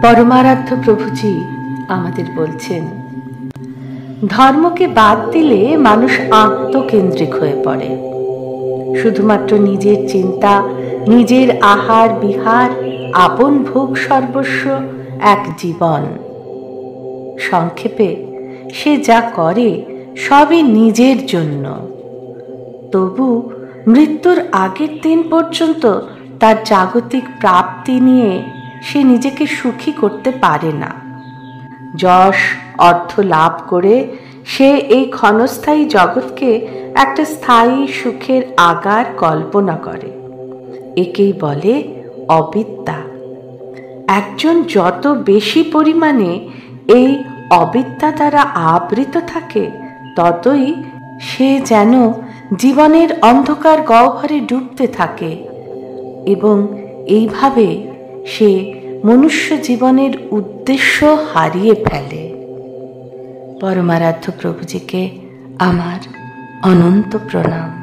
পরমারাধ্য প্রভুজি আমাদের বলছেন, ধর্মকে বাদ দিলে মানুষ আত্মকেন্দ্রিক হয়ে পড়ে। শুধুমাত্র নিজের চিন্তা, নিজের আহার বিহার, আপন ভোগ সর্বস্ব এক জীবন। সংক্ষেপে সে যা করে সবই নিজের জন্য। তবু মৃত্যুর আগের দিন পর্যন্ত তার জাগতিক প্রাপ্তি নিয়ে সে নিজেকে সুখী করতে পারে না। যশ অর্থ লাভ করে সে এই ক্ষণস্থায়ী জগৎকে একটা স্থায়ী সুখের আগার কল্পনা করে। একেই বলে অবিদ্যা। একজন যত বেশি পরিমাণে এই অবিদ্যা দ্বারা আবৃত থাকে, ততই সে যেন জীবনের অন্ধকার গহ্বরে ডুবতে থাকে এবং এইভাবে সে মনুষ্য জীবনের উদ্দেশ্য হারিয়ে ফেলে। পরমারাধ্য প্রভুজিকে আমার অনন্ত প্রণাম।